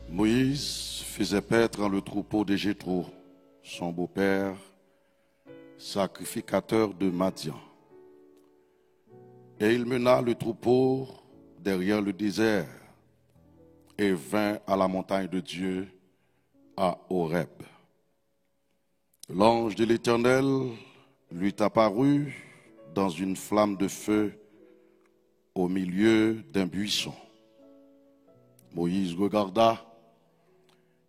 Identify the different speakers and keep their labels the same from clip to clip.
Speaker 1: Moïse faisait paître dans le troupeau de Jéthro, son beau-père, sacrificateur de Madian. Et il mena le troupeau derrière le désert et vint à la montagne de Dieu, à Horeb. L'ange de l'Éternel lui apparut dans une flamme de feu au milieu d'un buisson. Moïse regarda,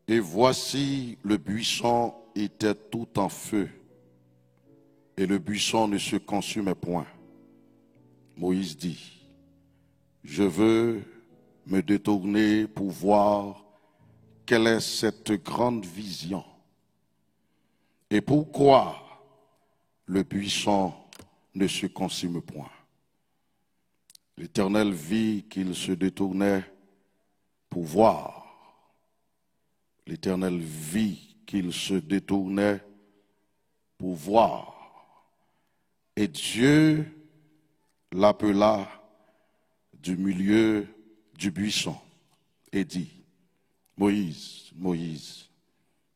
Speaker 1: et voici le buisson était tout en feu, et le buisson ne se consumait point. Moïse dit, je veux me détourner pour voir quelle est cette grande vision, et pourquoi le buisson ne se consume point. L'Éternel vit qu'il se détournait pour voir. L'Éternel vit qu'il se détournait pour voir. Et Dieu l'appela du milieu du buisson et dit, Moïse, Moïse.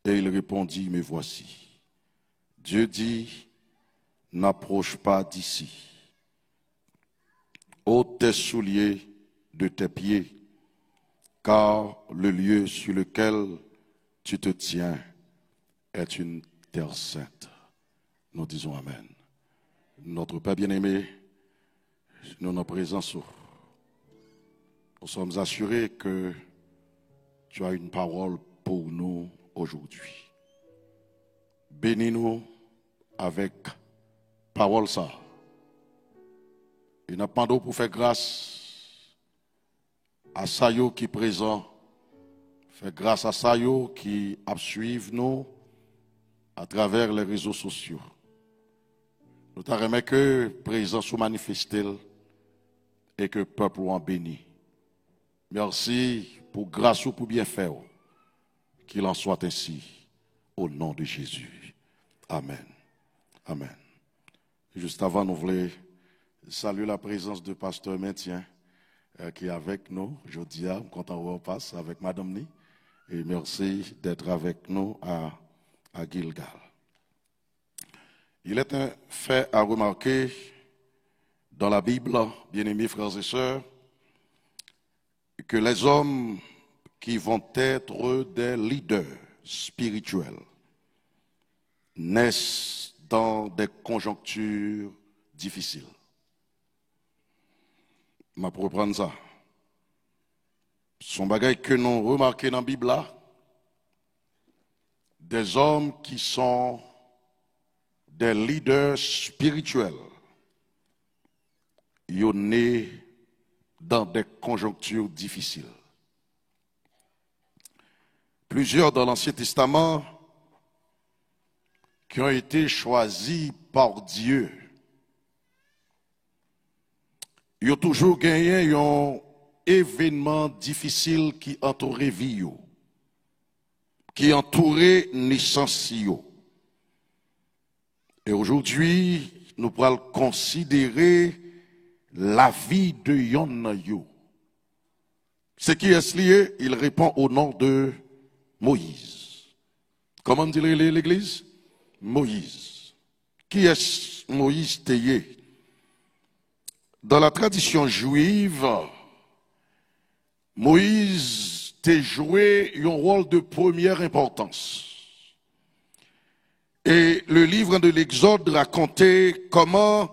Speaker 1: Et il répondit, me voici. Dieu dit, n'approche pas d'ici. Ôte tes souliers de tes pieds, car le lieu sur lequel tu te tiens est une terre sainte. Nous disons Amen. Notre Père bien-aimé, nous nous présentons. Nous sommes assurés que tu as une parole pour nous aujourd'hui. Bénis-nous avec parole ça. Et nous demandons pour faire grâce à Sayo qui est présent. Faire grâce à Sayo qui suivent nous à travers les réseaux sociaux. Nous t'aimons que présence soit manifestée et que le peuple en béni. Merci pour grâce ou pour bien faire. Qu'il en soit ainsi au nom de Jésus. Amen. Amen. Juste avant, nous voulons saluer la présence de Pasteur Maintien qui est avec nous. Je dis à content de passe avec Madame Ni. Et merci d'être avec nous à Gilgal. Il est un fait à remarquer dans la Bible, bien-aimés frères et sœurs, que les hommes qui vont être des leaders spirituels naissent dans des conjonctures difficiles. Je vais reprendre ça. Son bagage que nous remarquons dans la Bible là, des hommes qui sont des leaders spirituels, ils sont nés dans des conjonctures difficiles. Plusieurs dans l'Ancien Testament qui ont été choisis par Dieu, ils ont toujours gagné un événement difficile qui entourait vie, qui entourait naissance. Et aujourd'hui, nous pourrons considérer la vie de Yon. Ce qui est lié, il répond au nom de Moïse. Comment dit l'Église? Moïse. Qui est Moïse Théier? Dans la tradition juive, Moïse a joué un rôle de première importance. Et le livre de l'Exode racontait comment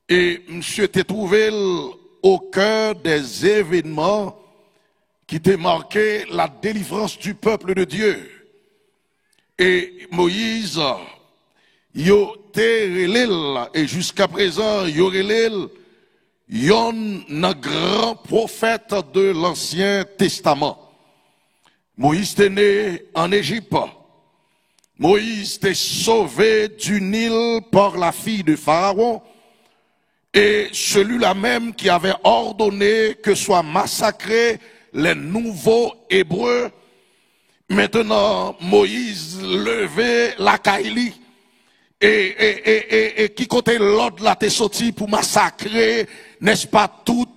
Speaker 1: monsieur était trouvé au cœur des événements qui t'ont marqué la délivrance du peuple de Dieu. Et Moïse, il et jusqu'à présent, il y a un grand prophète de l'Ancien Testament. Moïse est né en Égypte. Moïse était sauvé du Nil par la fille de Pharaon. Et celui-là même qui avait ordonné que soient massacrés les nouveaux Hébreux. Maintenant, Moïse levait la Kaïli. et qui côté l'ordre là t'es sorti pour massacrer, n'est-ce pas, tout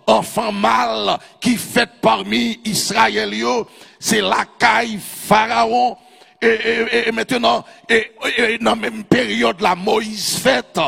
Speaker 1: enfant mâle qui fait parmi Israël, c'est la caille Pharaon. Et maintenant, dans la même période là, Moïse fait,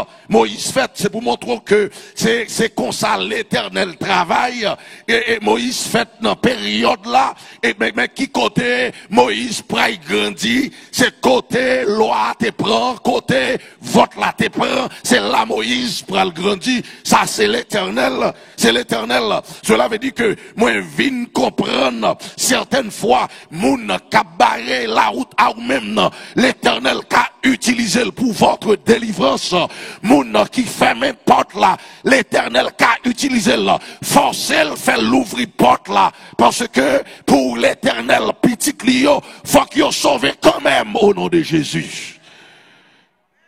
Speaker 1: c'est pour montrer que c'est comme ça l'Éternel travaille. Et Moïse fait dans la période là, mais qui côté Moïse praille grandi, c'est côté loi te prend, côté vote là te prend, c'est là Moïse pral grandi. Ça c'est l'Éternel, Cela veut dire que moi viens comprendre certaines fois, moun cabaret la route ou même l'Éternel qui a utilisé pour votre délivrance, moun qui ferme porte là, l'Éternel qui a utilisé là, forcez le faire l'ouvrir porte là, parce que pour l'Éternel petit Clio, faut qu'il sauve quand même au nom de Jésus.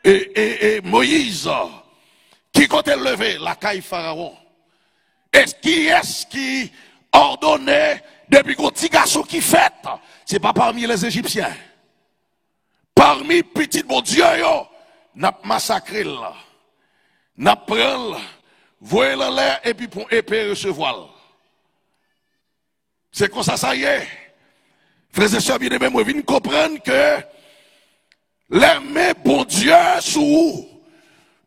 Speaker 1: Et Moïse, qui comptait lever la caille Pharaon, est-ce qui ordonnait depuis qu'on petit garçon qui fait, c'est pas parmi les Égyptiens. Parmi petits bon Dieu, n'a massacré là. N'a pris là, voyez là l'air et puis pour épée recevoir. C'est comme ça y est. Frères et sœurs bien-aimés, moi viens comprendre que l'aimer bon Dieu sous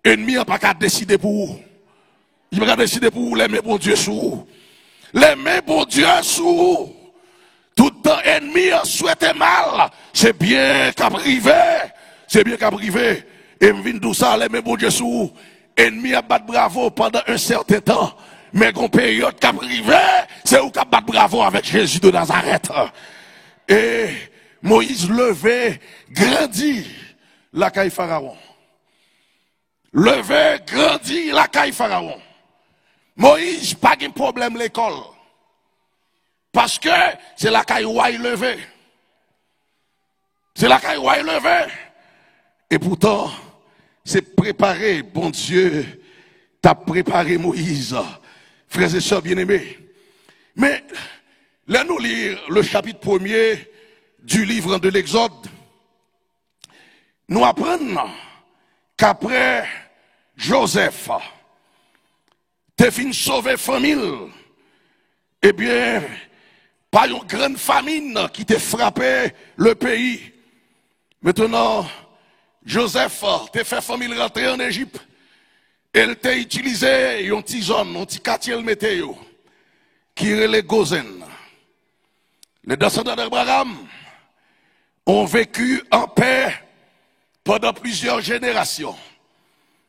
Speaker 1: ennemi n'a pas qu'à décider pour vous. Il n'a pas qu'à décider pour vous l'aimer bon Dieu sous vous. L'aimer bon Dieu sous vous. Tout le temps ennemi souhaite mal, c'est bien qu'à priver, Et me vient tout ça, les mêmes bon Dieu sous, ennemi a battu bravo pendant un certain temps, mais qu'on période qu'à priver, c'est où qu'à battu bravo avec Jésus de Nazareth. Et Moïse levé, grandit la caille Pharaon. Levé, grandit la caille Pharaon. Moïse, pas de problème l'école. Parce que c'est la caille levé. C'est la caille levé. Et pourtant, c'est préparé, bon Dieu, t'as préparé Moïse, frères et sœurs bien-aimés. Mais, là nous lire le chapitre 1er du livre de l'Exode. Nous apprenons qu'après Joseph, t'es fini sauver famille, eh bien, pas une grande famine qui t'a frappé le pays. Maintenant, Joseph t'a fait famille rentrer en Égypte. Elle t'a utilisé un petit zone, un petit quartier le météo, qui est les Gozen. Les descendants d'Abraham ont vécu en paix pendant plusieurs générations.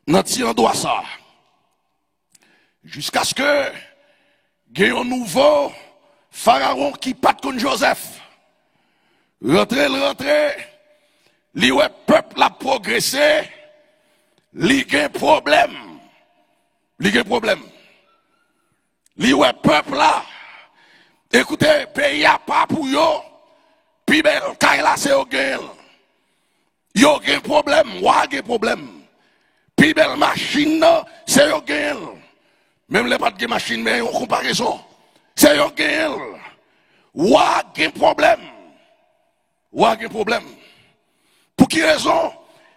Speaker 1: Dans ce endroit ça. Jusqu'à ce que il y ait un nouveau Pharaon qui pat contre Joseph. Rentrez, li ouais peuple a progressé, li gen problème. Li ouais peuple là. Écoutez, pays a pas pour yo, puis ben kay là c'est yo gen. Yo gen problème, wa gen problème. Puis belle machine c'est yo gen. Même les pas de machine mais en comparaison. C'est yon gen. Ou gen problème. Pour qui raison?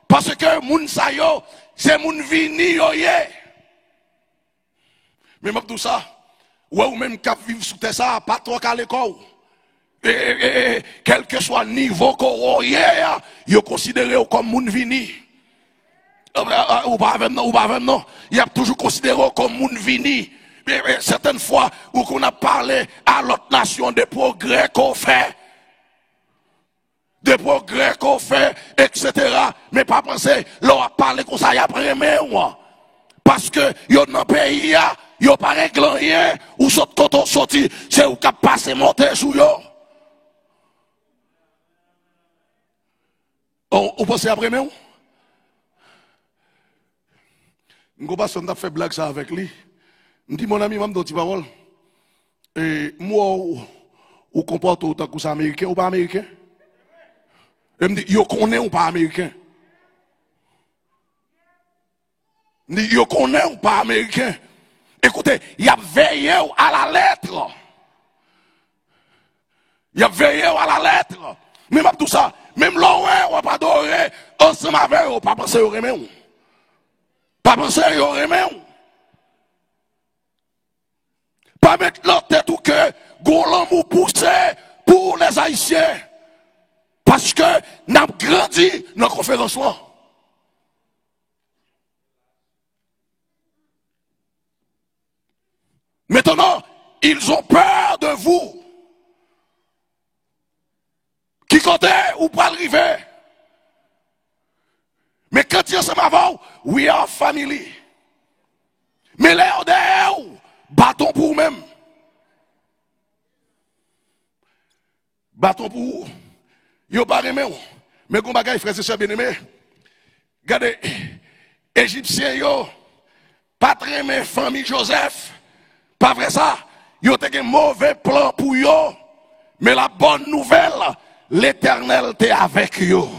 Speaker 1: Parce que moun sa yo, c'est moun vini yo ye. Mais tout ça, ou même cap vivre sous terre ça, pas trop qu'à l'école. Et quel que soit le niveau qu'on y a, yo considéré comme moun vini. Ou pas non. Il y a toujours considéré comme moun vini. Certaines fois où qu'on a parlé à l'autre nation des progrès qu'on fait, etc. Mais pas penser, l'on a parlé comme ça, il y a premier moi. Parce que yon dans pays, yon pas réglé rien, ou saute quand on sorti, c'est où qu'a passé monter sous yo. On pense après moi? Je pas si fait blague ça avec lui. Je dis mon ami, je me dis parole. Et moi, ou comporte autant que ça américain ou pas américain? Je me dis, yo connaît ou pas américain? Je me dis, yo connaît ou pas américain? Écoutez, il y a veillé à la lettre. Mais même tout ça, même là, on va pas adorer ensemble avec eux, pas penser au remède. Pas penser au remède. Pas mettre leur tête ou que Golan ou pousser pour les Haïtiens. Parce que nous avons grandi dans la conférence là. Maintenant, ils ont peur de vous. Qui comptait ou pas arriver. Mais quand ils sont avant, we are family. Mais l'air derrière, bâton pour vous-même. Bâton pour vous. Yo pas aimé. Mais qu'on bagaille frère et sœurs bien-aimés. Regardez, Égyptiens yo, pas très aimé famille Joseph. Pas vrai ça? Yo te un mauvais plan pour yo. Mais la bonne nouvelle, l'Éternel t'est avec yo.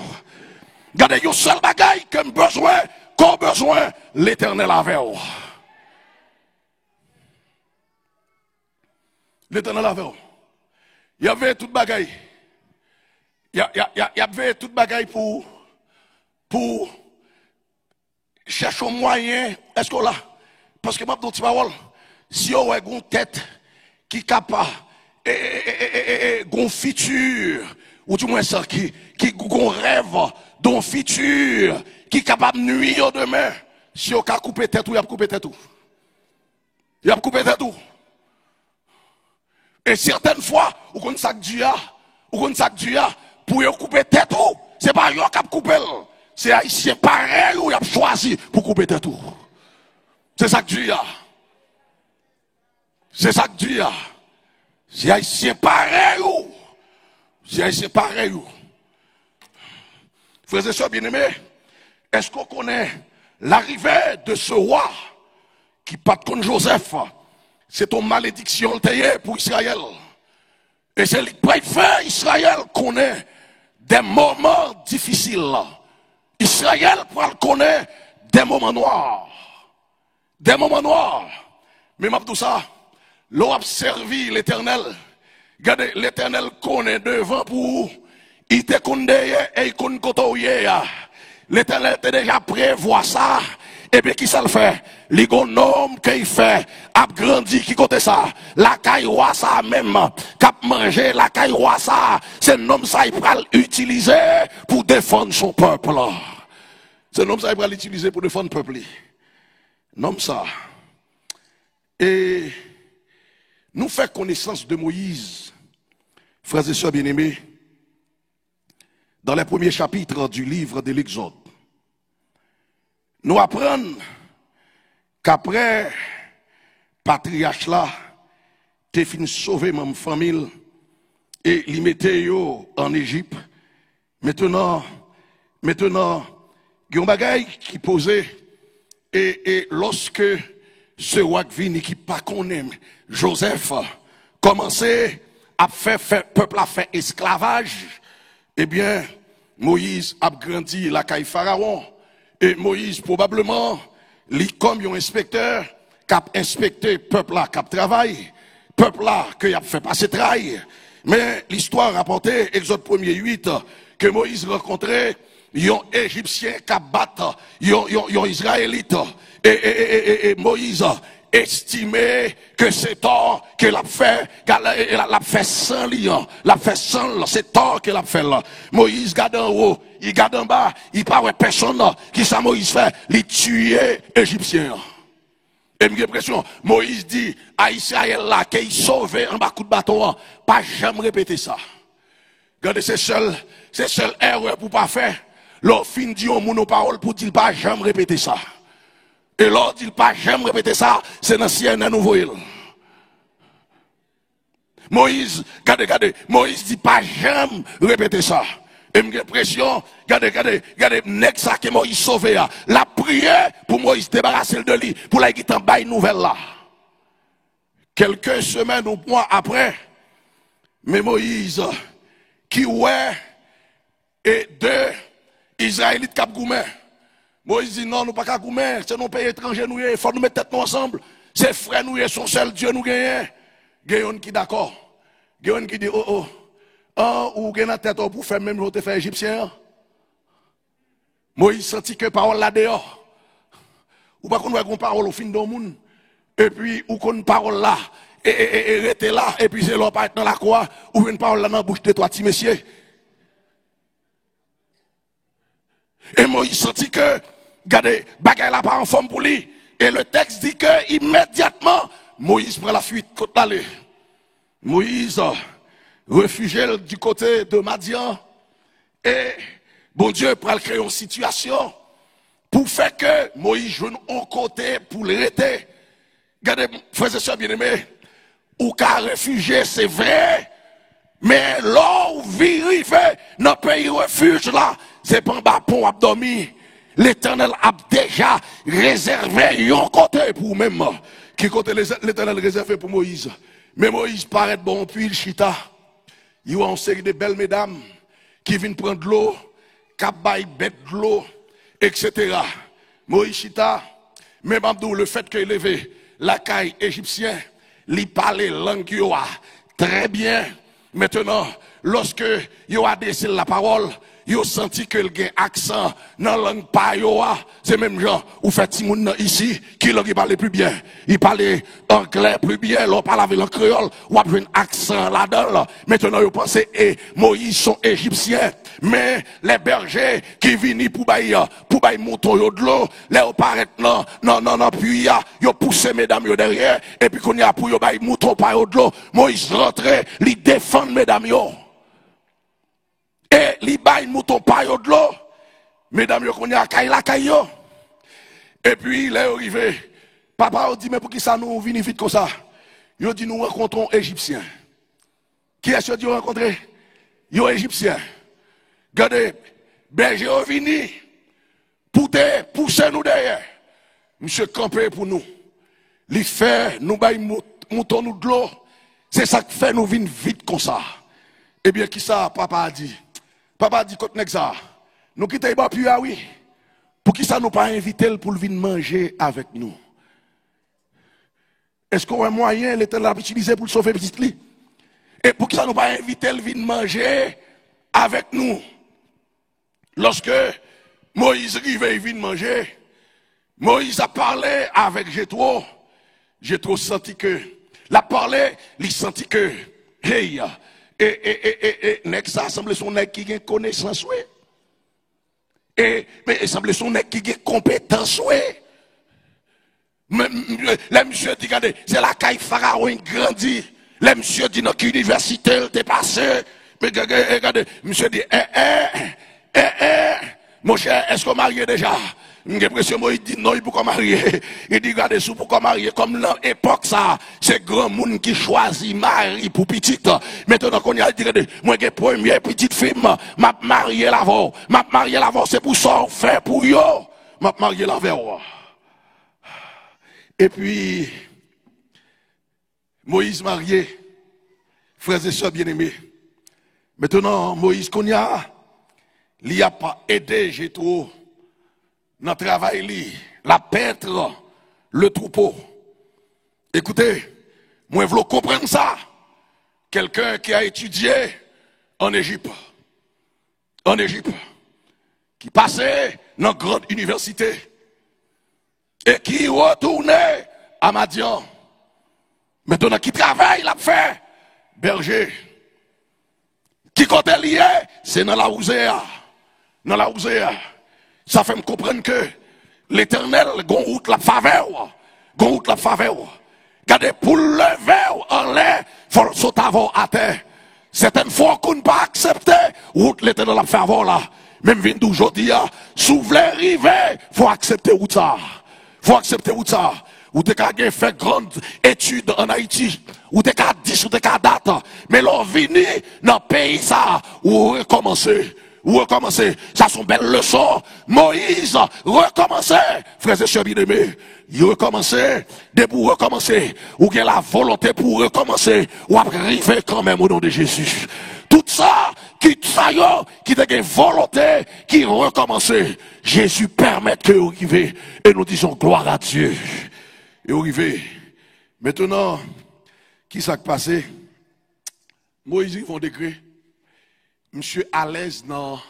Speaker 1: Regardez, yo seul bagaille comme besoin, qu'on besoin, l'Éternel avec vous. L'Éternel avec vous. Il y avait toute bagaille. Il y avait toute bagaille pour chercher un moyen. Est-ce qu'on l'a? Parce que ma petite parole, si on a une tête qui est capable, une futur, ou du moins ça, qui un rêve d'un futur, qui est capable de nuire demain, si on a coupé tête ou il a coupé tête tout. Il a coupé tête tout. Et certaines fois, ou qu'on sac du pour couper tête tout, c'est pas yo qui a coupé, c'est haïtien pareil ou il a choisi pour couper tête tout. C'est ça que Dieu a. C'est ça que Dieu a. C'est haïtien pareil ou. C'est haïtien pareil ou. Frères et sœurs bien-aimés, est-ce qu'on connaît l'arrivée de ce roi qui part contre Joseph? C'est une malédiction pour Israël. Et c'est ce qui fait Israël connaît des moments difficiles. Israël connaît des moments noirs. Des moments noirs. Mais m'a tout ça, l'on a servi l'Éternel. Regardez, l'Éternel connaît devant pour il te connaît et il connaît côté. L'Éternel te déjà prévoit ça. Et bien, qui ça le fait? L'homme qu'il fait, a grandi, qui côté ça? La cailloua ça même, cap manger, la cailloua ça, c'est un homme ça, il va l'utiliser pour défendre son peuple. C'est un homme ça, il va l'utiliser pour défendre le peuple. Un homme ça. Et nous faisons connaissance de Moïse, frères et sœurs bien-aimés, dans les premiers chapitres du livre de l'Exode. Nous apprenons qu'après patriarche là, t'es fini sauver ma famille et l'y mettait en Égypte. Maintenant, il y a un bagage qui posait et lorsque ce roi qui vient qui pas connaît Joseph commençait à faire peuple à faire esclavage, eh bien Moïse a grandi la caille Pharaon. Et Moïse, probablement, comme un inspecteur, qui a inspecté le peuple là, qui a travaillé, peuple là, qui a fait passer travail. Mais l'histoire rapportait, Exode 1er 8, que Moïse rencontrait un Égyptien qui a battu un Israélite. Et Moïse estimé que c'est tort qu'elle a fait, sans lien, l'a fait sans, c'est tort qu'elle a fait là. Moïse garde en haut, il garde en bas, il parle personne qui ça Moïse fait, il tuer Égyptien. Et j'ai l'impression, Moïse dit à Israël là, qu'il sauve en bas coup de bâton, pas jamais répéter ça. Regardez, c'est seul erreur pour pas faire. L'on fin dit en monoparole pour dire pas jamais répéter ça. Et l'on dit pas jamais répéter ça, c'est dans CNN nouveau. Moïse, regardez, Moïse dit pas jamais répéter ça. Et j'ai l'impression, regardez, nek ça que Moïse sauvé, la prière pour Moïse débarrasser de lui, pour la guitar bail nouvelle là. Quelques semaines ou mois après, mais Moïse, qui ouais, et deux Israélites cap goumé. Moïse dit non, nous pas qu'à goumé, c'est nos pays étrangers, nous, il faut nous mettre tête nous ensemble. C'est frères nous, son seul Dieu nous gagne. Gagne qui d'accord. Gagne qui dit, oh, ou gen en tête pour faire même l'autre fait égyptien. Moïse sentit que parole là dehors. Ou pas qu'on une parole au fin de monde. Et puis, ou qu'on parole là, et rester là, et puis c'est là, pas être dans la croix, ou une parole là dans la bouche de toi, petit monsieur. Et Moïse sentit que, regardez, bagaille là pas en forme pour lui. Et le texte dit que, immédiatement, Moïse prend la fuite, côté d'aller. Moïse, réfugié du côté de Madian, et, bon Dieu, prend créer une situation, pour faire que Moïse joue un côté pour l'arrêter. Regardez, frères et sœurs bien-aimés, ou qu'à réfugier, c'est vrai, mais là où vit dans le pays refuge là, c'est pas un bas pont à dormir. L'Éternel a déjà réservé un côté pour même. Qui côté l'Éternel réservé pour Moïse. Mais Moïse paraît bon, puis il chita. Il y a une série de belles mesdames qui viennent prendre de l'eau, qui baillent bête de l'eau, etc. Moïse chita, même Abdou, le fait qu'il levé la caille égyptienne, il parlait langue très bien. Maintenant, lorsque il a décidé la parole, il a senti que le accent dans la langue payoa, c'est même genre, ou fait Timoun ici, qui parlait plus bien. Il parlait anglais plus bien, l'on parle avec le créole, ou a un accent là-dedans. Maintenant, il pense et Moïse sont égyptiens. Mais les bergers qui viennent pour bailler mouton de l'eau, les paraît non, puis ils poussent mesdames derrière, et puis qu'on y a pour y bailler mouton de l'eau, Moïse rentrait, il défend mesdames yo. Et il baille mouton de l'eau, mesdames yo qu'on y a la caillou. Et puis il est arrivé, papa a dit, mais pour qui ça nous vient vite comme ça? Il a dit, nous rencontrons Égyptiens. Qui est-ce que vous rencontrez? Yo Égyptiens. Regardez, berger est venu pour te pousser nous derrière. Monsieur campé pour nous. Il fait, nous baille mouton nous de l'eau. C'est ça qui fait nous venir vite comme ça. Eh bien, qui ça, papa a dit? Papa a dit, côté ça. Nous quittons les puis ah oui. Pour qui ça nous pas invité pour venir manger avec nous? Est-ce qu'on a un moyen, l'Éternel l'a utilisé pour sauver petit lit? Et pour qui ça nous pas invité pour venir manger avec nous? Lorsque Moïse arrivait et vient manger, Moïse a parlé avec Jétro. Jétro senti que, il a parlé, il senti que, hey, nek ça semble son nek qui a connaissance, oui. Mais il semble son nek qui a compétence, oui. Les monsieur dit, regardez, c'est la caille pharaon grandit. Les monsieur dit, dans l'université, il est passé. Mais regardez, monsieur dit, mon cher, est-ce qu'on marie déjà? J'ai l'impression qu'il dit non, il peut marier. Il dit, regardez, si vous marier, comme dans l'époque, ça, c'est grand monde qui choisit mari pour petite. Maintenant qu'on y a dit, regardez, moi, j'ai première petite fille, m'a marié l'avant. M'a marié l'avant, c'est pour ça, fait pour yo. M'a marié l'avant. Et puis, Moïse marié, frères et sœurs bien-aimés. Maintenant, Moïse qu'on y a, il n'y a pas aidé Jétro dans le travail, la paître, le troupeau. Écoutez, moi je veux comprendre ça. Quelqu'un qui a étudié en Égypte, qui passait dans une grande université et qui retournait à Madian. Maintenant, qui travaille, il a fait berger. Qui compte lié, c'est dans la Ouzéa. Dans la Ouzéa. Ça fait me comprendre que l'Éternel, gon route la faveur. Gon route la faveur. Regardez, pour lever en l'air, faut sauter avant à terre. Certaines fois qu'on ne peut pas accepter, route l'Éternel la faveur là. Même vient d'aujourd'hui, si vous voulez arriver, faut accepter route ça. Faut accepter route ça. Ou t'es qu'à faire grande étude en Haïti, ou t'es qu'à 10, ou t'es qu'à date, mais l'on vini dans le pays ça, ou recommencer, ça sont belles leçons. Moïse, recommencer, frères et sœurs bien-aimés, il recommencer, dès pour recommencer, ou qu'il y a la volonté pour recommencer, ou arriver quand même au nom de Jésus. Tout ça, qui a une volonté, qui recommence, Jésus permet que vous arrivez, et nous disons gloire à Dieu. Et arrivé. Maintenant, qui s'est passé? Moïse, ils vont décret. monsieur à l'aise dans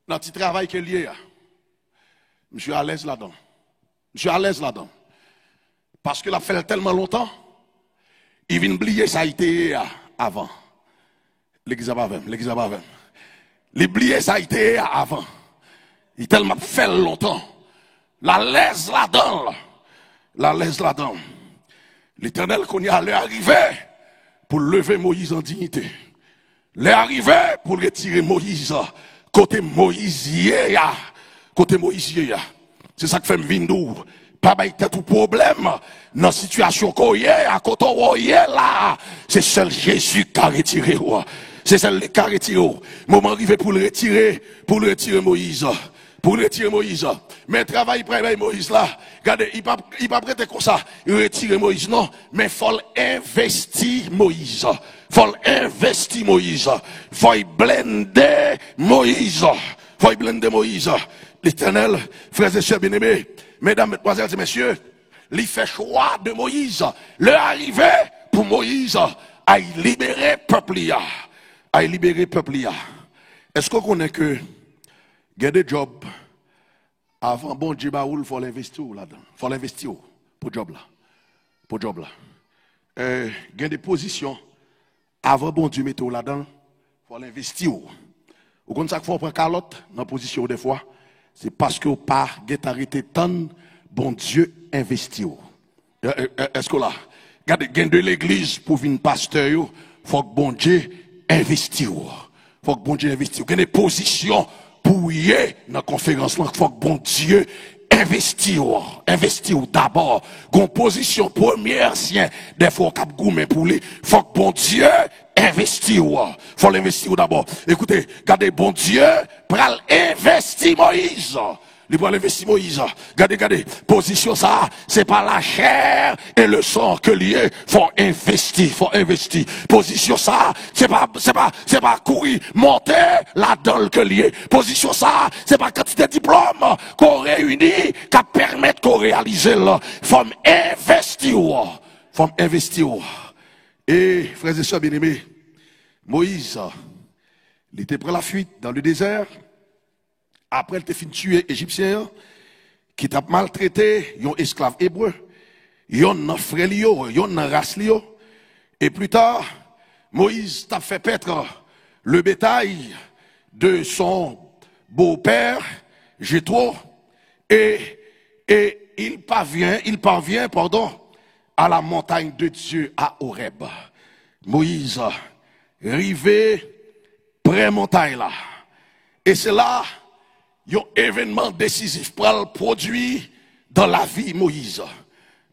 Speaker 1: le petit travail qu'il y a. Monsieur à l'aise là-dedans. Monsieur à l'aise là-dedans. Parce qu'il a fait tellement longtemps, il vient oublier ça a été avant. L'église a pas même, l'église a pas même. L'oublier ça a été avant. Il tellement fait longtemps. La laisse là-dedans. La laisse là-dedans. L'Éternel qu'on y a arrivé pour lever Moïse en dignité. Il est arrivé pour retirer Moïse. Côté Moïse, côté Moïse, c'est ça que fait Vindou. Pas de tout problème dans la situation qu'on y est, à côté où y est là. C'est seul Jésus qui a retiré. C'est celle qui a retiré. Moment arrivé pour le retirer Moïse. Pour retirer Moïse. Mais travail près Moïse là. Regardez, il pas prêté comme ça. Il retire Moïse, non. Mais il faut investir Moïse. Faut investir Moïse. Faut blender Moïse. Faut blender Moïse. L'Éternel, frères et sœurs bien-aimés, mesdames, mesdemoiselles et messieurs, il fait choix de Moïse. Le arrivé pour Moïse à libérer peuple. À libérer peuple. Est-ce qu'on connaît que il y a des jobs avant bon Dieu il faut l'investir là-dedans. Il faut l'investir pour job là. Pour job là. Il y a des positions avant bon Dieu mettre là-dedans, il faut l'investir. Vous connaissez ça qu'il faut prendre calotte dans la position des fois. C'est parce que vous pas arrêté tant bon Dieu investir. Est-ce que là, regardez, gain de l'église pour venir pasteur, il faut que bon Dieu investir. Il faut que bon Dieu investisse. Il y a des positions pour y aller dans la conférence là, il faut que bon Dieu investir d'abord. Une position première, sien, des fois cap gourmet pour lui, il faut que bon Dieu investir. Faut l'investir d'abord. Écoutez, regardez, bon Dieu, pral investir Moïse. Il va investir Moïse. Regardez, position ça, c'est pas la chair et le sang que lié. Faut investir. Position ça, c'est pas courir, monter la dalle que lié. Position ça, c'est pas quantité de diplômes qu'on réunit, qui permettent qu'on réalise là. Faut investir. Et, frères et sœurs bien-aimés, Moïse, il était prêt à la fuite dans le désert. Après, il était fini tuer Égyptien, qui t'a maltraité, un esclave hébreu, un frère, un race. Et plus tard, Moïse t'a fait paître le bétail de son beau-père, Jéthro, et il parvient, à la montagne de Dieu à Horeb. Moïse, rivé près montagne là. Et c'est là, un événement décisif pour le produire dans la vie Moïse.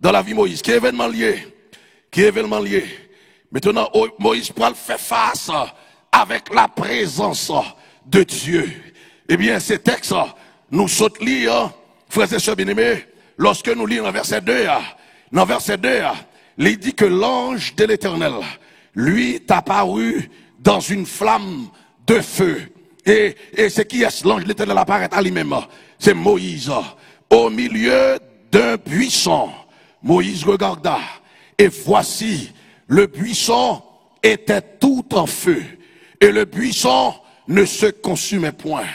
Speaker 1: Dans la vie Moïse. Qui est événement lié? Maintenant, Moïse pour faire face avec la présence de Dieu. Eh bien, ces textes, nous sautons lire, frères et sœurs bien-aimés, lorsque nous lisons dans verset 2, il dit que l'ange de l'Éternel, lui, est apparu dans une flamme de feu. Et c'est qui est l'ange de l'Éternel apparaît à lui-même? C'est Moïse. Au milieu d'un buisson, Moïse regarda. Et voici, le buisson était tout en feu. Et le buisson ne se consumait point.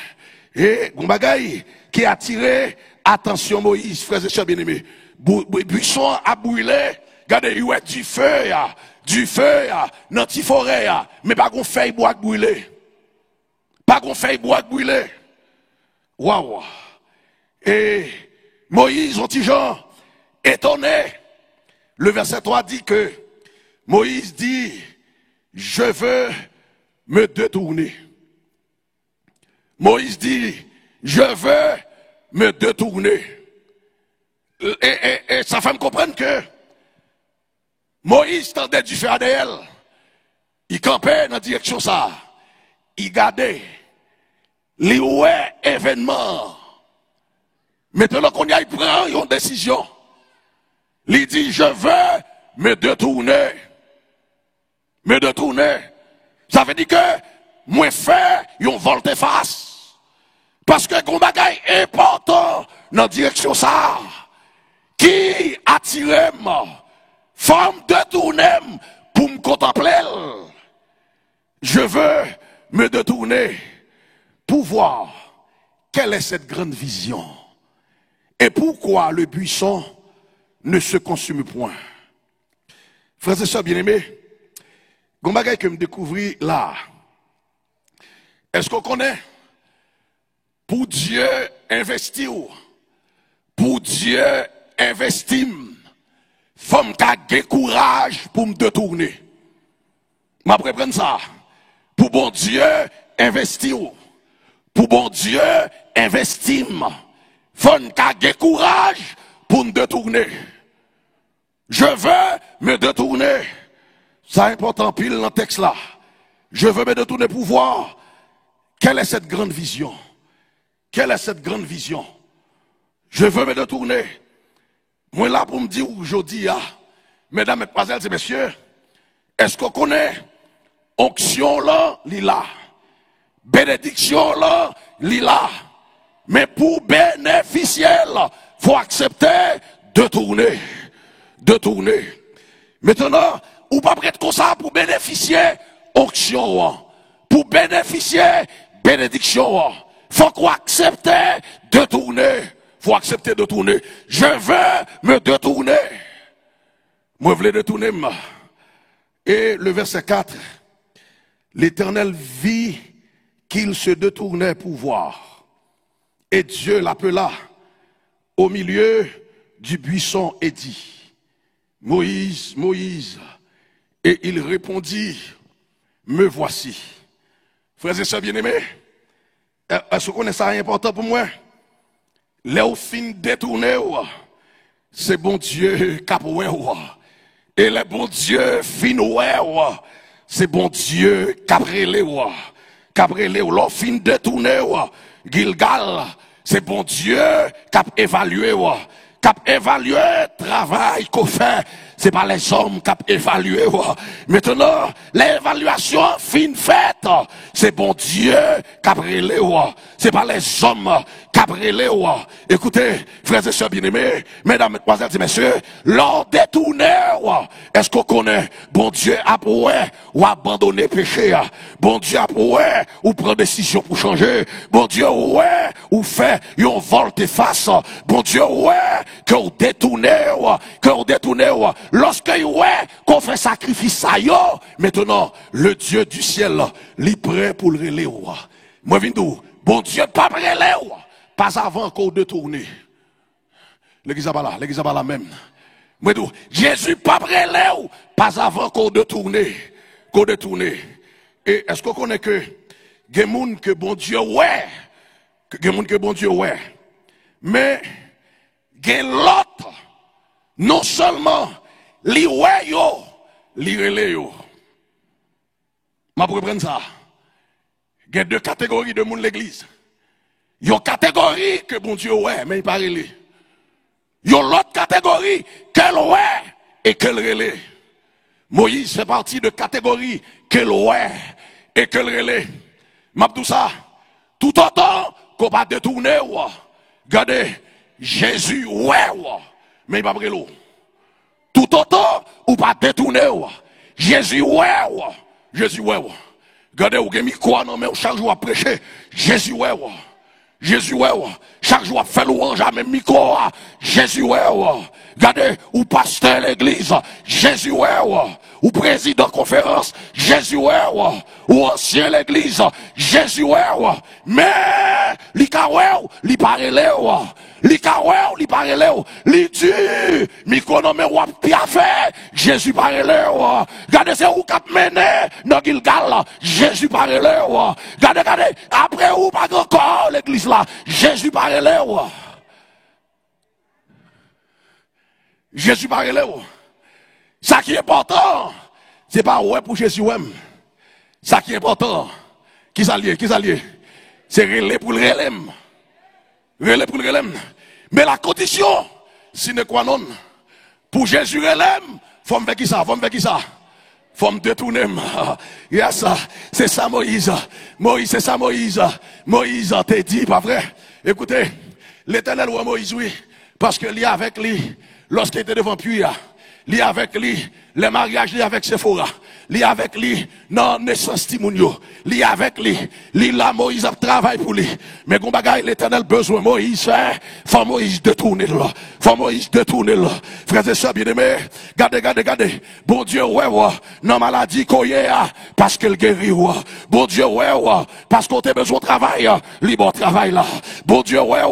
Speaker 1: Et Gombagaï qui a attiré attention Moïse, frères et sœurs bien-aimés. Buisson a brûlé. Regardez, il y a du feu, dans la forêt, mais pas qu'on fait bois brûler. Pas qu'on fait bois brûler. Waouh. Et Moïse, on dit genre, étonné. Le verset 3 dit que Moïse dit, je veux me détourner. Moïse dit, je veux me détourner. Et ça fait me comprendre que Moïse tendait du feu à d'elle. Il campait dans la direction ça. Il gardait les événements. Maintenant qu'on y a, il prend une décision. Il dit, je veux me détourner. Me détourner. Ça veut dire que moi faire une volte-face. Parce que qu'on bagaille important dans la direction ça. Qui attire femme détourner pour me contempler. Je veux me détourner pour voir quelle est cette grande vision et pourquoi le buisson ne se consume point. Frères et sœurs bien-aimés, un bagage que me découvrir là. Est-ce qu'on connaît? Pour Dieu investir, pour Dieu investir, femme qui a courage pour me détourner. Je vais prendre ça. Pour bon Dieu investir, pour bon Dieu investir, femme qui a courage pour me détourner. Je veux me détourner. C'est important pile dans le texte là. Je veux me détourner pour voir quelle est cette grande vision. Quelle est cette grande vision? Je veux me détourner. Moi là pour me dire aujourd'hui, mesdames, mesdemoiselles et messieurs, est-ce qu'on connaît onction là, lila, bénédiction là, lila, mais pour bénéficier là, faut accepter de tourner. De tourner. Maintenant, ou pas prêt comme ça pour bénéficier onction, pour bénéficier bénédiction. Faut qu'on accepte de tourner. Faut accepter de tourner. Je veux me détourner. Moi, je voulais détourner. Et le verset 4. L'Éternel vit qu'il se détournait pour voir. Et Dieu l'appela au milieu du buisson et dit, Moïse, Moïse. Et il répondit, me voici. Frères et sœurs bien-aimés, est-ce qu'on est ça important pour moi? Là où fin détourné, c'est bon Dieu capoué. Et le bon Dieu fin c'est bon Dieu caprélé. Caprélé, l'eau fin détourné, Gilgal, c'est bon Dieu cap évalué. Cap évalué travail qu'on fait. C'est pas les hommes qui ont évalué. Maintenant, l'évaluation fin faite, c'est bon Dieu qui a brûlé. C'est pas les hommes qui ont brûlé. Écoutez, frères et sœurs bien-aimés, mesdames, mesdemoiselles et messieurs, l'on détourné, est-ce qu'on connaît? Bon Dieu a pour ou abandonner péché. Bon Dieu a pour ou prendre décision pour changer. Bon Dieu, ou fait, yon volte face. Bon Dieu, que vous détournez, lorsque qu'on fait sacrifice à yo, maintenant, le Dieu du ciel, il prêt pour le relais. Moi, vindou, bon Dieu, pas prêt, pas avant qu'on détourne. L'église à la même. Moi, Jésus, pas prêt, pas avant qu'on détourne. Et est-ce qu'on connaît que, gens que bon Dieu, que bon Dieu, mais, gen l'autre, non seulement, li ouais yo, li relé yo. Ma pour prendre ça. Il y a deux catégories de monde l'église. Il y a une catégorie que bon Dieu ouais, mais il pas relé. Il y a l'autre catégorie qu'elle ouais et qu'elle relé. Moïse fait partie de catégorie qu'elle ouais et qu'elle relé. Ma tout ça, tout autant qu'on va détourner, regardez, Jésus ouais, mais il pas relé. Tout autant ou pas détourner. Jésus ouais. Jésus ouais. Regardez où gemi quoi non mais chaque jour à prêcher. Jésus ouais. Jésus ouais. Chaque jour à faire louange à même micro. Jésus ouais. Regardez ou pasteur l'église. Jésus ouais. Ou président conférence. Jésus ouais. Ou ancien l'église. Jésus ouais. Mais li ka ouais, li parele li ka ouais, li parele li tu micro non mais ou pia fait. Jésus parele regardez c'est où cap mené dans Gilgal. Jésus parele regardez après ou pas encore l'église là. Jésus parele Jésus parle. Ça qui est important, c'est pas ouais pour Jésus même. Ça qui est important, qui s'allie, c'est relais pour le relais. Relais pour le relais. Mais la condition, sine qua non, pour Jésus relais, faut me faire qui ça, faut me détourner. Yes, c'est ça Moïse. C'est ça Moïse. Moïse t'a dit, pas vrai? Écoutez, l'Éternel ou Moïse, oui, parce que lui avec lui, lorsqu'il était devant Puya, lui avec lui, le mariage lui avec Sephora, li avec lui non naissance timounio, li avec lui, li la Moïse a travail pour lui. Mais gon bagay l'Éternel besoin Moïse fait, faut Moïse détourner là. Faut Moïse détourner là. Frères et sœurs bien-aimés, regardez. Bon Dieu ouais non maladie qu'on y a parce qu'elle guérit Bon Dieu ouais parce qu'on a besoin de travail, li bon travail là. Bon Dieu ouais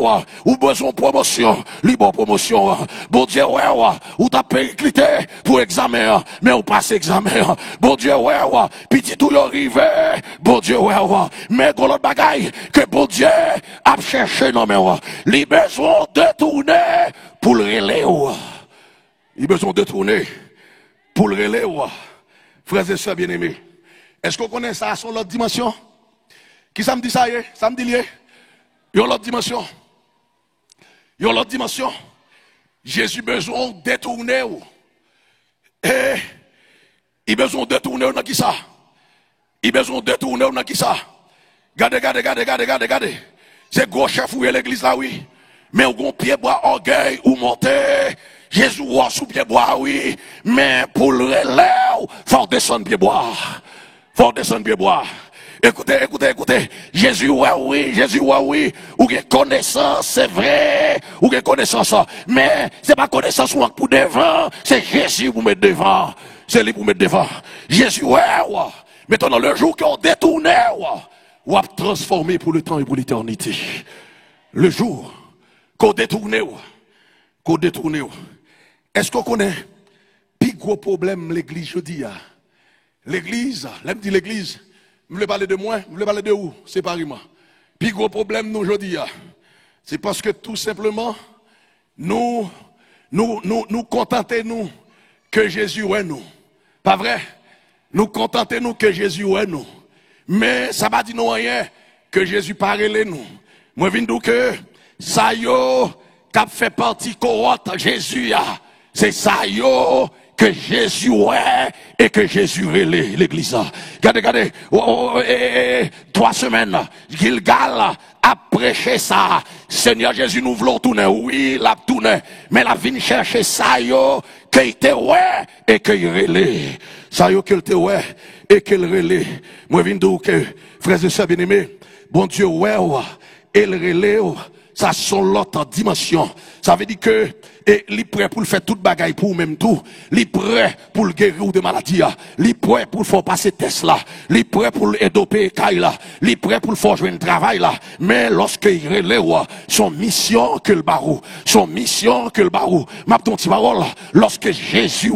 Speaker 1: ou besoin de promotion, li bon promotion. Bon Dieu ouais ou t'as périclité pour examen, mais on passe examen. Bon Dieu ouais petit tout arrivé. Bon Dieu ouais mais qu'on l'autre bagaille que bon Dieu a cherché non mais li besoin de tourner pour le relais. Il besoin de tourner pour le relais. Frères et sœurs bien-aimés, est-ce qu'on connaît ça sur l'autre dimension? Qui ça me dit ça y est? Ça me dit lié? Il y a l'autre dimension. Il y a l'autre dimension. Jésus besoin de détourner. Et il besoin de détourner dans qui ça? Il besoin de détourner dans qui ça? Regardez. C'est gros chef où est l'église là, oui. Mais au pied bois orgueil ou monter. Jésus ou sous pied bois, oui. Mais pour le relais, faut descendre pied bois. Faut descendre pied bois. Écoutez. Jésus, oui. Ou que connaissance, c'est vrai. Ou que connaissance, mais c'est pas connaissance pour devant. C'est Jésus pour mettre devant. C'est lui pour mettre devant. Jésus, ouais. Maintenant, le jour qu'on détourne, ou a transformé pour le temps et pour l'éternité. Le jour qu'on détourne, est-ce qu'on connaît plus gros problème l'église jeudi? L'église, là me dit l'église, je voulais parler de moi, je voulais parler de où? Séparément. Plus gros problème nous aujourd'hui, c'est parce que tout simplement, nous contentons que Jésus est nous. Pas vrai? Nous contentons que Jésus est nous. Mais ça va dire nous rien que Jésus parle nous. Moi je viens dire que ça yo qui fait partie cohorte Jésus c'est ça yo que Jésus est et que Jésus relève l'église. Regardez, 3 semaines, Gilgal a prêché ça. Seigneur Jésus nous voulons tourner. Oui, l'a tourné. Mais la vient chercher ça yo qu'il était ouais et qu'il relève. Ça yo qu'il était ouais et qu'il relève. Moi viens dire que frères et sœurs bien-aimés, bon Dieu ouais et le relève. Ça sont l'autre dimension. Ça veut dire que il est prêt pour le faire toute bagaille pour même tout. Il est prêt pour le guérir de maladie. Il est prêt pour le faire passer test là. Il est prêt pour l'aider caille là. Il est prêt pour le faire jouer un travail là. Mais lorsqu'il relève son mission que le barou, m'a ton petit parole, lorsque Jésus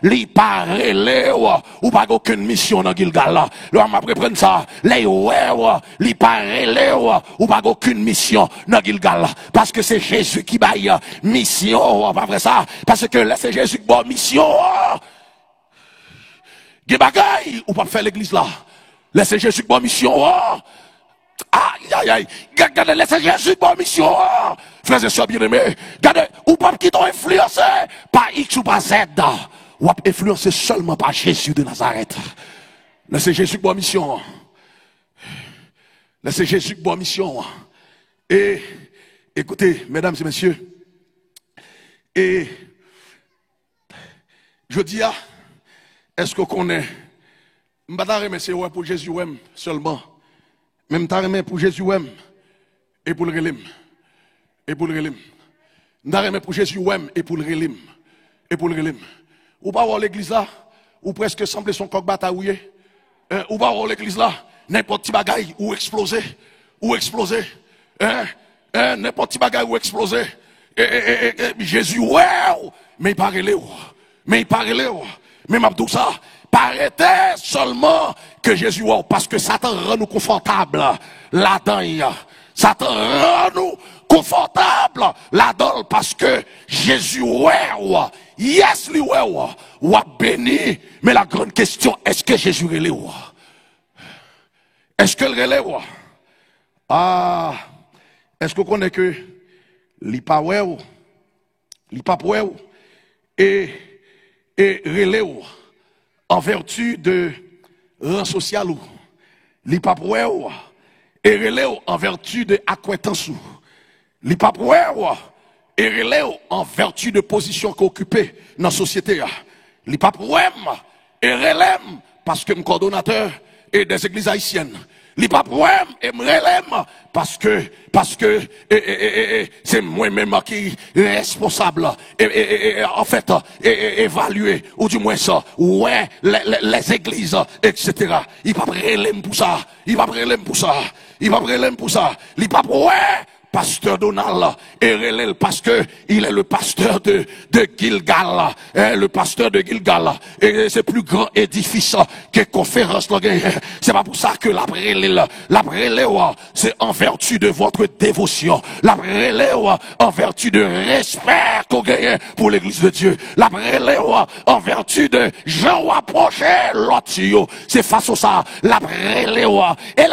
Speaker 1: il pas relève ou pas aucune mission dans Gilgal là. Là m'a prendre ça. Il pas relève ou pas aucune mission dans Gilgal là. Parce que c'est Jésus qui baille mission, pas vrai ça, parce que là c'est Jésus qui bat mission. Des bagailles ou pas faire l'église là. Là c'est Jésus qui bat mission. Aïe. Regardez, laissez Jésus qui bat mission. Frères et sœurs bien-aimés, regardez, ou pas qui t'ont influencé par X ou par Z. Ou influencé seulement par Jésus de Nazareth. Là c'est Jésus qui bat mission. Là c'est Jésus qui bat mission. Et écoutez, mesdames et messieurs, et je dis, est-ce qu'on connaît? Je ne sais pas si c'est pour Jésus seulement. Même si pour Jésus et pour le relim. Je ne sais pas pour Jésus et pour le relim. Ou pas voir l'église là, ou presque sembler son coq bataouillé. Ou pas voir l'église là, n'importe qui bagaille ou exploser. N'importe qui bagaille ou exploser. Jésus, mais il parlait, mais m'a dit ça, paraît seulement que Jésus, parce que Satan rend nous confortables là-dedans. Satan rend nous confortables là-dedans, parce que Jésus, yes, lui, ou béni, mais la grande question, est-ce que Jésus relève? Est-ce que le relève? Est-ce qu'on connaît que li pa et relève en vertu de rang social ou li pa et relève en vertu de acquaintance ou li pa et relève en vertu de position qu'occupé dans la société li pa et relève parce que je suis coordonnateur et des églises haïtiennes. Il pas problème et me relève parce que c'est moi-même qui est responsable et en fait évaluer ou du moins ça ouais les églises etc. Il pas relève pour ça, il pas relève pour ça, il pas relève pour ça, il pas ouais pasteur Donald et parce que il est le pasteur de Gilgal, le pasteur de Gilgal et c'est plus grand édifice que conférence. C'est pas pour ça que la c'est en vertu de votre dévotion, la en vertu de respect qu'on gagne pour l'église de Dieu, la en vertu de Jean approcher l'autre, c'est face à ça la et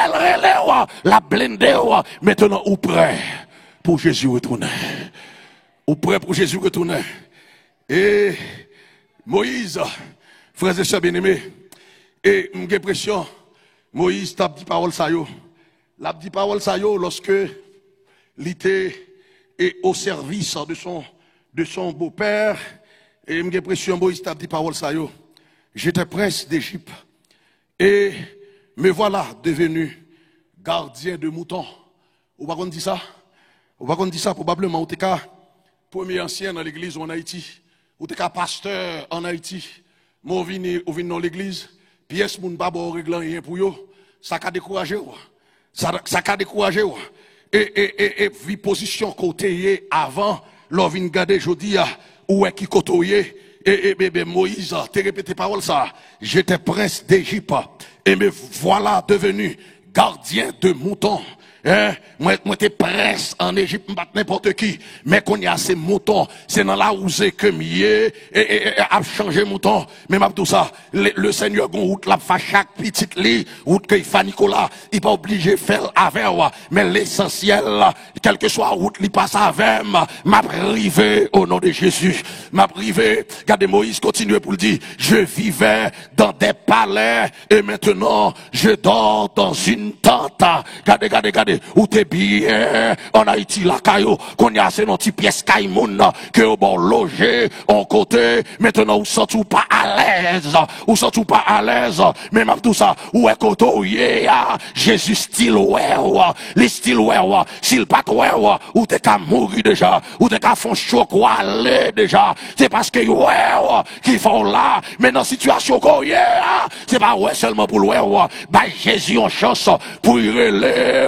Speaker 1: la blender maintenant ou prêt pour Jésus retourner. Ou prêt pour Jésus retourner. Et Moïse, frères et sœurs bien-aimés, et j'ai l'impression, Moïse t'a dit parole ça yo. L'a dit parole ça yo lorsque il était au service de son beau-père. Et j'ai l'impression, Moïse t'a dit parole ça yo. J'étais prince d'Égypte. Et me voilà devenu gardien de moutons. Ou pas qu'on dit ça? Ou pas qu'on dit ça probablement ou t'es qu'à premier ancien dans l'église en Haïti, ou t'es qu'à pasteur en Haïti. Moi ou vini dans l'église, pièce moun pas bon réglant rien pour yo, ça qu'a découragé ou. Ça qu'a découragé ou. Et vi position côté avant, l'on vient garder jodi a ou est qui côtoyer. Et Moïse, t'es répété parole ça. J'étais prince d'Égypte et me voilà devenu gardien de moutons. Moi t'es prince en Égypte, pas n'importe qui, mais qu'on y a ces moutons, c'est dans la rousée que mieux et a changé mouton. Mais m'a tout ça, le Seigneur gon route la fa chaque petite lit, route que fa Nicolas, il pas obligé faire avec mais l'essentiel, quelle que soit route li passe avec m'a privé au nom de Jésus. M'a privé, regardez Moïse continue pour le dire, je vivais dans des palais et maintenant je dors dans une tente. Regardez, où t'es bien en Haïti, la caillou, qu'on y a ces petits pièces caïmoun, que au bon logé, en côté, maintenant, ou sent pas à l'aise, même tout ça, où est côté, Jésus style, les styles, s'il pas toi, ou t'es qu'à mourir déjà, ou t'es qu'à faire choc, ou aller déjà, c'est parce que, qui font là, mais dans situation qu'on y est, c'est pas seulement pour bah, Jésus en chance, pour y relayer,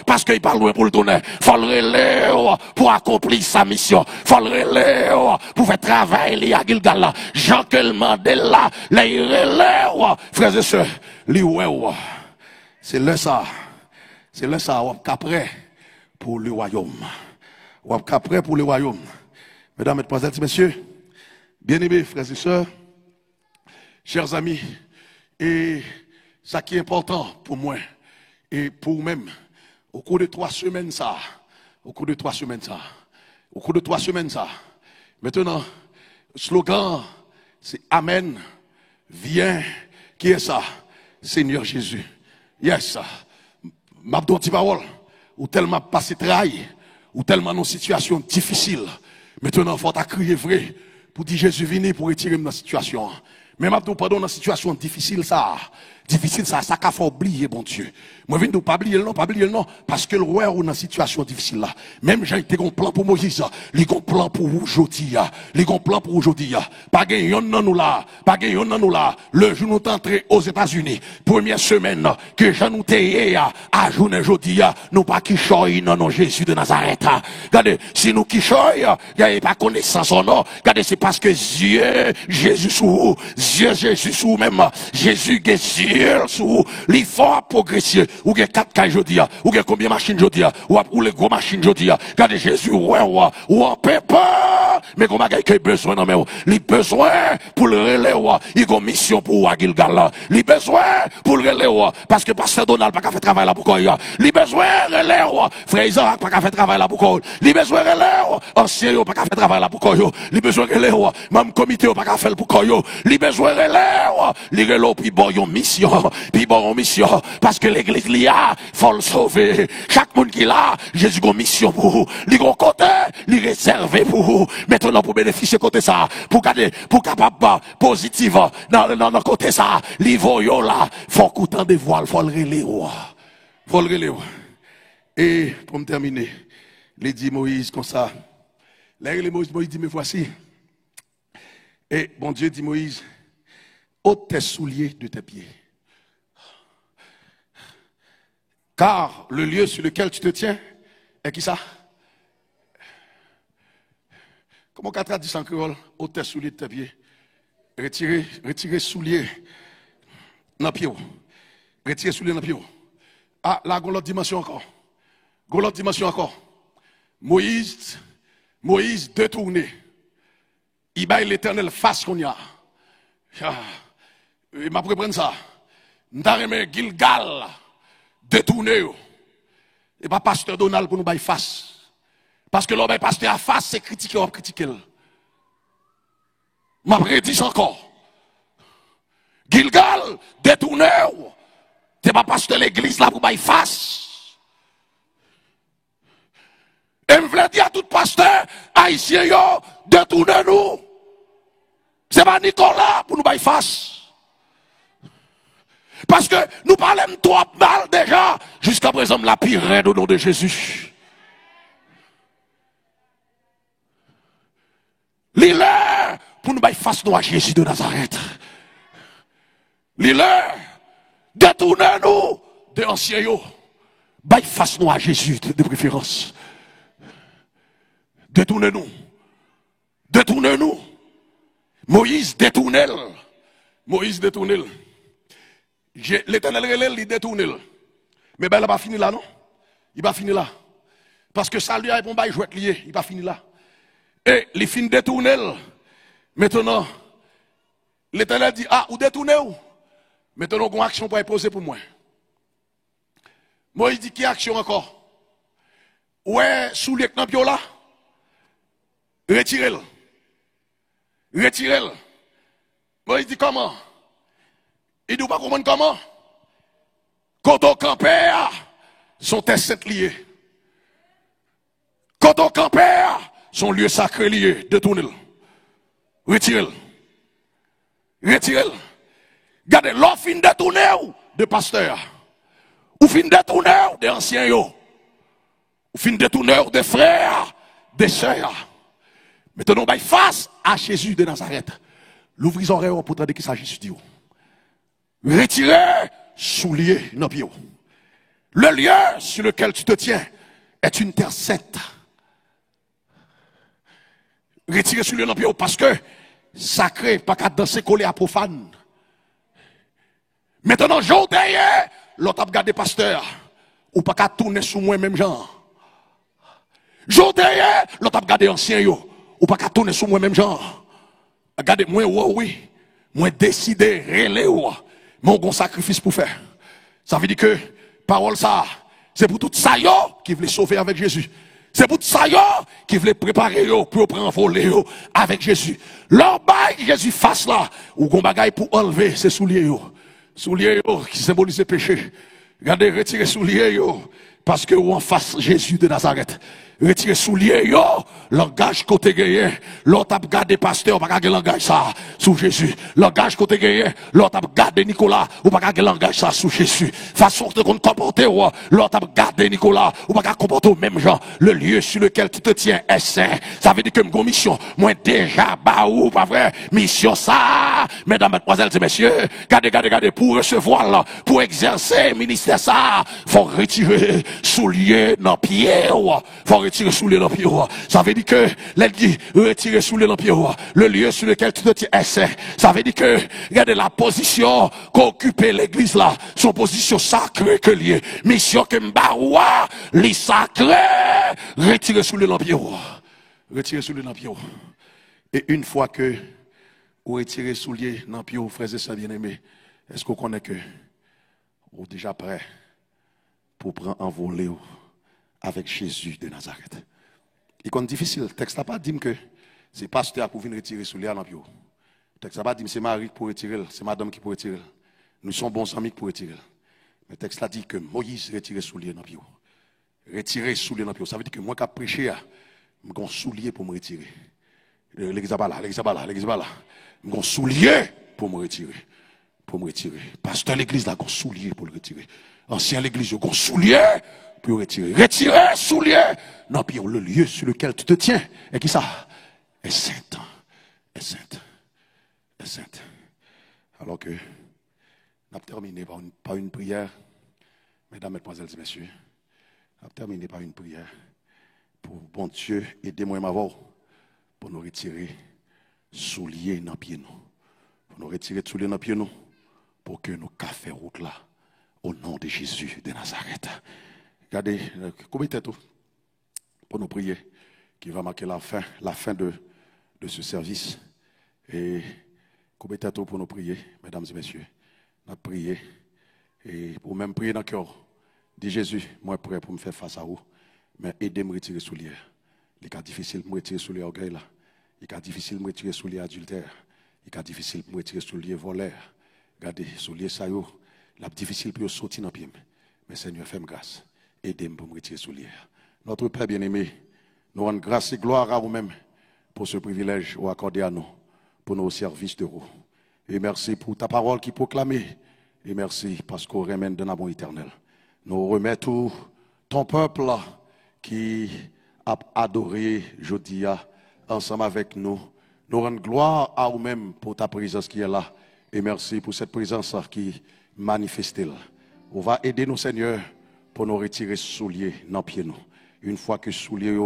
Speaker 1: parce qu'il parle loin pour le tourner. Faut le relayer pour accomplir sa mission. Faut le relayer pour faire travail à Gilgal. Jean-Claude Mandela, les relayer, frères et sœurs, c'est là ça. C'est là ça, on est prêt pour le royaume. On est prêt pour le royaume. Mesdames, Mesdemoiselles, Messieurs, bien-aimés, frères et sœurs, chers amis, et ça qui est important pour moi, et pour vous-même, au cours de 3 semaines ça, maintenant, le slogan, c'est Amen, viens, qui est ça? Seigneur Jésus. Yes, m'a dit parole, ou tellement passé travail, ou tellement dans une situation difficile, maintenant, il faut crier vrai, pour dire Jésus venez pour retirer dans la situation. Mais m'a dit pardon dans une situation difficile ça qu'a fait oublier bon Dieu. Moi viens de pas oublier le nom parce que le roi est dans une situation difficile là. Même j'ai été un plan pour Moïse, il a un plan pour aujourd'hui, Pas gagnon dans nous là, le jour nous entré aux États-Unis, première semaine que Jean nous t'ayé à journée aujourd'hui, nous pas qui choy non Jésus de Nazareth. Regardez, si nous qui choy, il y a pas connaissance son nom. Regardez, c'est parce que Jésus sous même Jésus sous les forts progressés ou que 4 cas aujourd'hui ou que combien machines aujourd'hui ou les gros machines aujourd'hui regardez Jésus ou en peut pas mais comment il a besoin non mais il besoin pour le relais il a mission pour Gilgal il besoin pour le relais parce que pasteur Donald pas faire travail là pour quoi il besoin relais frère Isaac pas faire travail là pour quoi il besoin relais ancien pas faire travail là pour quoi il besoin relais même comité pas faire pour quoi il besoin relais puis bon mission mission, puis bon mission, parce que l'église là, faut le sauver. Chaque monde qui là, Jésus a une mission pour vous. Il a un côté, il est réservé pour vous. Maintenant, pour bénéficier côté ça, pour garder, pour capable positif, dans côté ça, l'ivre là, faut coutant des voiles, faut le relayer. Faut le relayer. Et, pour me terminer, il dit Moïse comme ça. Là, Moïse dit, mais voici. Et bon Dieu dit Moïse, ôte tes souliers de tes pieds. Car le lieu sur lequel tu te tiens est qui ça? Comment on traduit ça en créole? Ôte tes souliers de tes pieds. Retirez souliers dans le pied. Retirez souliers dans le pied. Ah, là, il y a l'autre dimension encore. Il y a l'autre dimension encore. Moïse détourné. Il baille l'éternel face qu'on y a. Il m'a pris ça. M'tareme Gilgal détourné. Et pas pasteur Donald pour nous bailler face. Parce que l'homme pasteur à face, c'est critiquer ou critiquer. M'a prédit encore. Gilgal détourné. C'est pas pasteur l'église là pour bailler face. Et je voulais dire à tout pasteur haïtien, détournez-nous. C'est pas Nicolas pour nous bailler face. Parce que nous parlons trop mal déjà. Jusqu'à présent, la pire au nom de Jésus. L'île pour nous bailler face nous à Jésus de Nazareth. L'île, détournez-nous de anciens yo. Baille face nous à Jésus de préférence. Détournez-nous. Détournez-nous. Moïse détournez. Moïse détournez. L'éternel relève, il détourne. Mais ben, il n'a pas fini là, non? Il va finir là. Parce que ça lui a répondu, jouet lié, il va finir là. Et les fins détourner. Maintenant, l'éternel dit, ah, ou détournez où? Maintenant, une action pour poser pour moi. Moïse dit, qui action encore? Ouais, sous les knapio là? Retirez-le. Retirez-le. Moïse dit, comment? Il ne doit pas comprendre comment. Quand on campait, son test lié. Quand on campait, son lieu sacré lié. Détournez-le. Retirez-le. Retirez-le. Regardez, l'offre fin détourné de pasteur. Ou fin détourné de anciens. Ou fin détourné de frères, de sœurs. Maintenant, on va face à Jésus de Nazareth. L'ouvrez les oreilles pour entendre qu'il s'agit de Dieu. Retirez souliers dans pied. Le lieu sur lequel tu te tiens est une terre sainte. Retirez souliers dans pied parce que sacré, pas qu'à danser collé à profane. Maintenant, jour derrière, l'autre a regardé pasteur, ou pas qu'à tourner sous moi même genre. Jour derrière, l'autre a regardé ancien yo, ou pas qu'à tourner sous moi même genre. Regardez, moi, oui, moi décidé, relais, mon bon sacrifice pour faire. Ça veut dire que, parole ça, c'est pour tout ça yo qui voulait sauver avec Jésus. C'est pour tout ça yo qui voulait préparer yo pour prendre voler yo avec Jésus. Leur bail Jésus face là, ou gon bagaille pour enlever ses souliers yo. Souliers yo qui symbolisent le péché. Regardez, retirez souliers yo, parce que ou en face Jésus de Nazareth. Retirez souliers yo, langage côté gagné, l'autre a gardé pasteur, pas gardé langage ça sous Jésus. Langage côté gagné, l'autre a gardé Nicolas, ou pas gardé langage ça sous Jésus. Façon de comporter, l'autre a gardé Nicolas, ou pas comporter au même genre. Le lieu sur lequel tu te tiens est saint. Ça veut dire que mon mission, moi déjà baou, pas vrai, mission ça, mesdames, mademoiselles et messieurs, gardez, pour recevoir là, pour exercer ministère ça, faut retirer souliers dans pied, faut retirer sous les pieds. Ça veut dire que, elle dit, retirer sous les pieds. Le lieu sur lequel tu te tiens est saint. Ça veut dire que, regardez la position qu'occupe l'église là, son position sacrée que liée. Mission que m'baroua, les sacrés, retirer sous les pieds. Retirer sous les pieds. Et une fois que, vous retirez sous les pieds, frères et sœurs bien-aimés, est-ce qu'on connaît que, vous êtes déjà prêt pour prendre un volet avec Jésus de Nazareth? Il est difficile. Le texte n'a pas dit que c'est pasteur pour venir retirer sous les pieds. Le texte n'a pas dit que c'est Marie pour retirer, c'est madame qui pour retirer. Nous sommes bons amis pour retirer. Mais le texte là dit que Moïse retirait soulier dans le pied. Retirer soulier dans le pied. Ça veut dire que moi qui ai prêché, j'ai un soulier pour me retirer. L'église là, l'église là, l'église là. J'ai un soulier pour me retirer. Pour me retirer. Pasteur l'église là, j'ai un soulier pour le retirer. Ancien l'église, j'ai un soulier pour retirer. Retirer soulier dans le pied. Le lieu sur lequel tu te tiens. Et qui ça? Est sainte. Est sainte. Est sainte. Alors que nous avons terminé par une prière. Mesdames, mesdemoiselles et messieurs. Nous avons terminé par une prière. Pour bon Dieu, aidez-moi m'avoir. Pour nous retirer souliers dans les pieds nous. Pour nous retirer souliers dans les pieds nous. Pour que nous café route là. Au nom de Jésus de Nazareth. Regardez, combien de temps pour nous prier. Qui va marquer la fin de ce service. Et combien de temps pour nous prier, mesdames et messieurs. Nous avons prié. Et pour même prier dans le cœur. Dis Jésus, moi prêt pour me faire face à vous. Mais aidez-moi à retirer souliers. Il est difficile de me retirer souliers orgueil là. Il est difficile de me retirer souliers adultère. Il est difficile de me retirer souliers voleurs. Regardez, souliers ça yo. Il est difficile pour sortir dans le pied. Mais Seigneur, fais-moi grâce. Aidez-moi pour me retirer souliers. Notre Père bien-aimé, nous rendons grâce et gloire à vous-même pour ce privilège accordé à nous, pour nos services de vous. Et merci pour ta parole qui proclamait. Et merci parce qu'on remet d'un amour éternel. Nous remettons ton peuple là, qui a adoré Jodia ensemble avec nous. Nous rendons gloire à vous-même pour ta présence qui est là. Et merci pour cette présence qui manifeste là. On va aider nous, Seigneur, pour nous retirer souliers dans pied nous. Une fois que souliers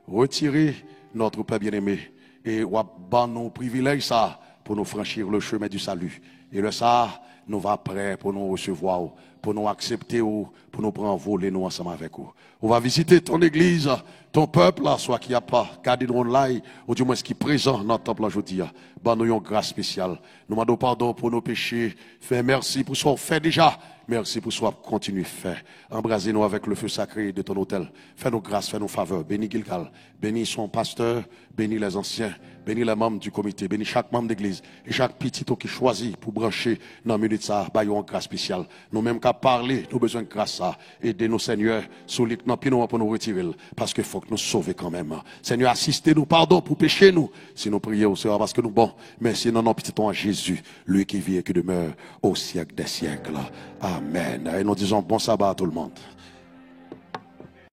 Speaker 1: retirés, notre Père bien-aimé, et on va nous privilège ça pour nous franchir le chemin du salut. Et le ça, nous va prêt pour nous recevoir, pour nous accepter, pour nous prendre voler nous ensemble avec vous. On va visiter ton église, ton peuple, soit qui a pas gardé nous online, ou du moins ce qui est présent dans notre temple aujourd'hui. Ben, nous avons une grâce spéciale. Nous demandons pardon pour nos péchés. Fais merci pour ce qu'on fait déjà. Merci pour ce qu'on continue de faire. Embrasez-nous avec le feu sacré de ton autel. Fais-nous grâce, fais-nous faveur. Bénis Gilgal, bénis son pasteur, bénis les anciens, bénis les membres du comité, bénis chaque membre d'église et chaque petit qui choisit pour brancher dans la minute ça, bah, une grâce spéciale. Nous-mêmes qu'à parler, nous avons besoin de grâce ça. Aidez-nous, Seigneur, solide dans pied nous pour nous retirer. Parce qu'il faut que nous sauver quand même. Seigneur, assistez-nous, pardon pour pécher nous. Si nous prions, c'est parce que nous bon. Mais si nous n'en à Jésus, lui qui vit et qui demeure au siècle des siècles. Amen. Et nous disons bon sabbat à tout le monde.